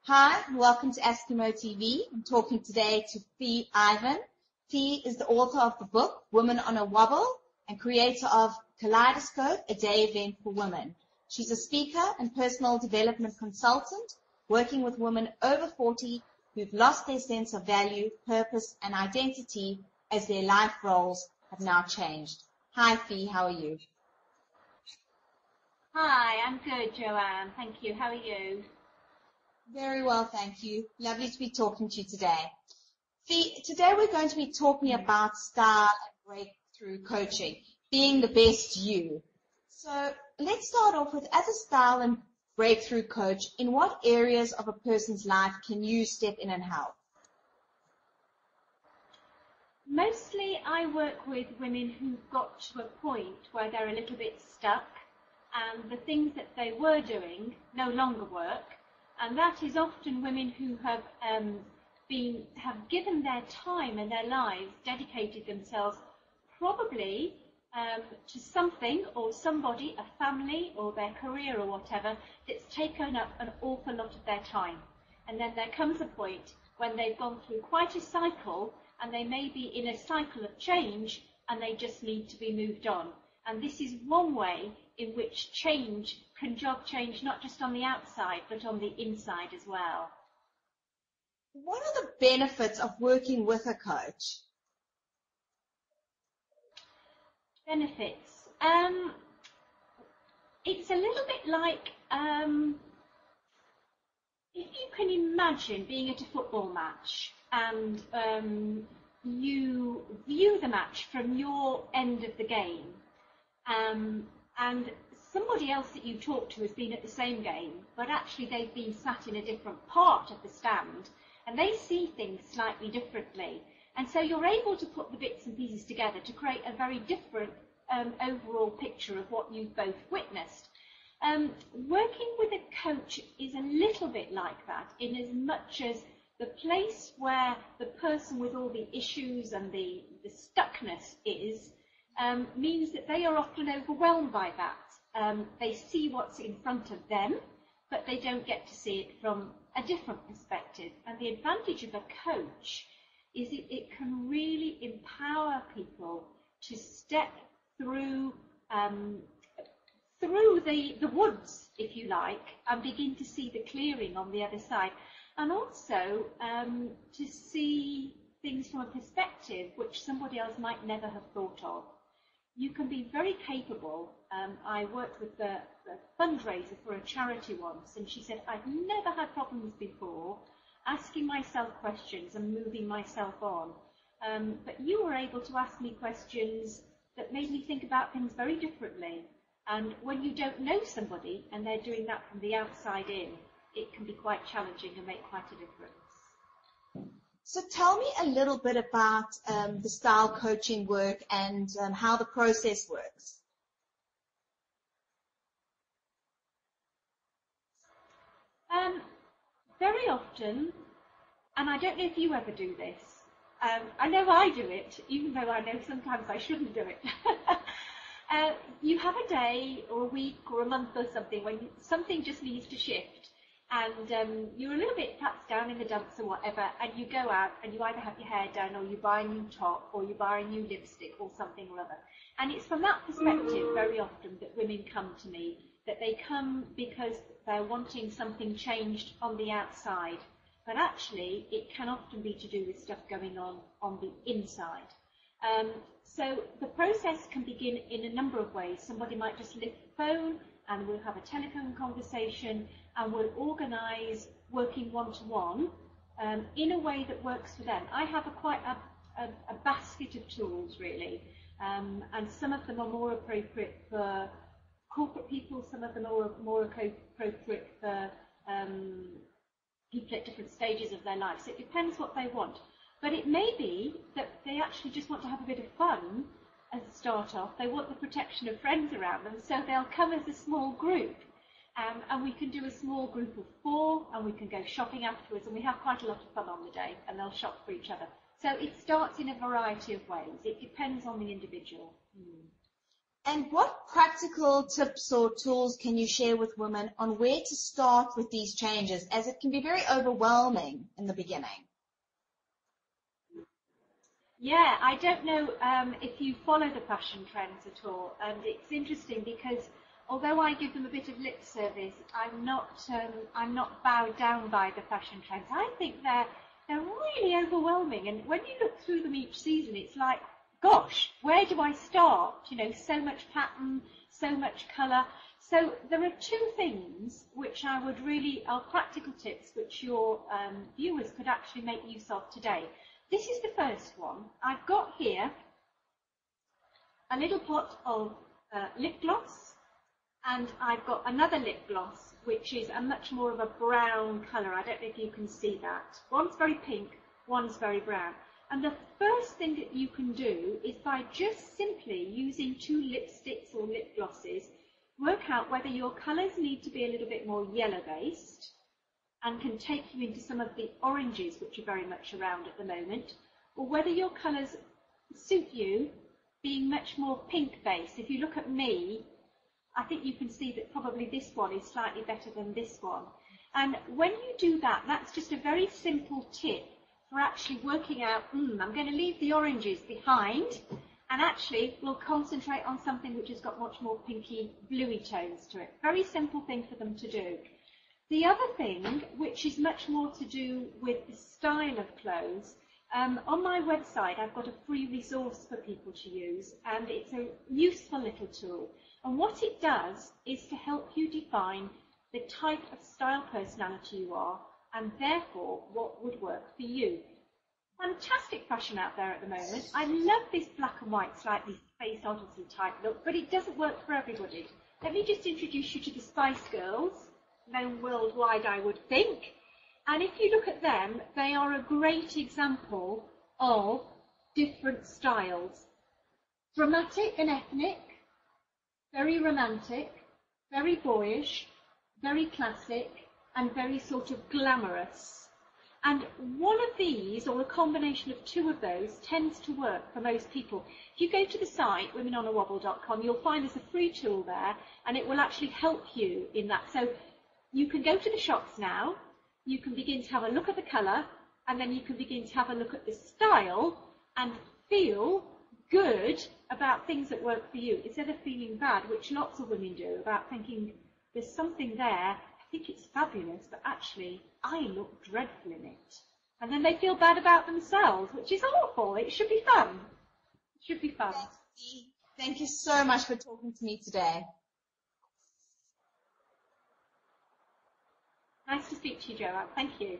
Hi, and welcome to Askimo TV. I'm talking today to Fee Ivan. Fee is the author of the book, Women on a Wobble, and creator of Kaleidoscope, a day event for women. She's a speaker and personal development consultant, working with women over 40 who've lost their sense of value, purpose, and identity as their life roles have now changed. Hi, Fee, how are you? Hi, I'm good, Joanne. Thank you. How are you? Very well, thank you. Lovely to be talking to you today. Fee, today we're going to be talking about style and breakthrough coaching, being the best you. So let's start off with, as a style and breakthrough coach, in what areas of a person's life can you step in and help? Mostly I work with women who've got to a point where they're a little bit stuck and the things that they were doing no longer work. And that is often women who have given their time and their lives, dedicated themselves probably to something or somebody, a family or their career or whatever, that's taken up an awful lot of their time. And then there comes a point when they've gone through quite a cycle and they may be in a cycle of change and they just need to be moved on. And this is one way in which change can job change not just on the outside but on the inside as well. What are the benefits of working with a coach? Benefits. It's a little bit like if you can imagine being at a football match and you view the match from your end of the game, and somebody else that you talk to has been at the same game, but actually they've been sat in a different part of the stand, and they see things slightly differently. And so you're able to put the bits and pieces together to create a very different overall picture of what you've both witnessed. Working with a coach is a little bit like that, in as much as the place where the person with all the issues and the stuckness is, means that they are often overwhelmed by that. They see what's in front of them, but they don't get to see it from a different perspective. And the advantage of a coach is it can really empower people to step through the woods, if you like, and begin to see the clearing on the other side. And also to see things from a perspective which somebody else might never have thought of. You can be very capable. I worked with the fundraiser for a charity once, and she said, I've never had problems before asking myself questions and moving myself on. But you were able to ask me questions that made me think about things very differently. And when you don't know somebody and they're doing that from the outside in, it can be quite challenging and make quite a difference. So tell me a little bit about the style coaching work and how the process works. Very often, and I don't know if you ever do this, I know I do it, even though I know sometimes I shouldn't do it. You have a day or a week or a month or something when something just needs to shift. And you're a little bit perhaps down in the dumps or whatever, and you go out and you either have your hair done or you buy a new top or you buy a new lipstick or something or other. And it's from that perspective very often that women come to me, that they come because they're wanting something changed on the outside. But actually it can often be to do with stuff going on the inside. So the process can begin in a number of ways. Somebody might just lift the phone and we'll have a telephone conversation and we'll organise working one-to-one in a way that works for them. I have quite a basket of tools, really, and some of them are more appropriate for corporate people, some of them are more appropriate for people at different stages of their life. So it depends what they want. But it may be that they actually just want to have a bit of fun as a start off. They want the protection of friends around them, so they'll come as a small group. And we can do a small group of 4, and we can go shopping afterwards, and we have quite a lot of fun on the day, and they'll shop for each other. So it starts in a variety of ways. It depends on the individual. And what practical tips or tools can you share with women on where to start with these changes, as it can be very overwhelming in the beginning? Yeah, I don't know if you follow the fashion trends at all, and it's interesting because although I give them a bit of lip service, I'm not bowed down by the fashion trends. I think they're really overwhelming, and when you look through them each season, it's like, gosh, where do I start? You know, so much pattern, so much colour. So there are two things which I would really are practical tips which your viewers could actually make use of today. This is the first one. I've got here a little pot of lip gloss, and I've got another lip gloss which is a much more of a brown colour. I don't know if you can see that. One's very pink, one's very brown. And the first thing that you can do is by just simply using two lipsticks or lip glosses, work out whether your colours need to be a little bit more yellow based and can take you into some of the oranges which are very much around at the moment, or whether your colours suit you being much more pink based. If you look at me, I think you can see that probably this one is slightly better than this one. And when you do that, that's just a very simple tip for actually working out, I'm going to leave the oranges behind, and actually we'll concentrate on something which has got much more pinky, bluey tones to it. Very simple thing for them to do. The other thing, which is much more to do with the style of clothes, on my website I've got a free resource for people to use, and it's a useful little tool. And what it does is to help you define the type of style personality you are, and therefore what would work for you. Fantastic fashion out there at the moment. I love this black and white, slightly Space Odyssey type look, but it doesn't work for everybody. Let me just introduce you to the Spice Girls, known worldwide I would think. And if you look at them, they are a great example of different styles. Dramatic and ethnic, very romantic, very boyish, very classic, and very sort of glamorous. And one of these, or a combination of two of those, tends to work for most people. If you go to the site, womenonawobble.com, you'll find there's a free tool there, and it will actually help you in that. So you can go to the shops now, you can begin to have a look at the colour, and then you can begin to have a look at the style, and feel good about things that work for you, instead of feeling bad, which lots of women do, about thinking there's something there, I think it's fabulous, but actually I look dreadful in it. And then they feel bad about themselves, which is awful. It should be fun. It should be fun. Thank you so much for talking to me today. Nice to speak to you, Joanne. Thank you.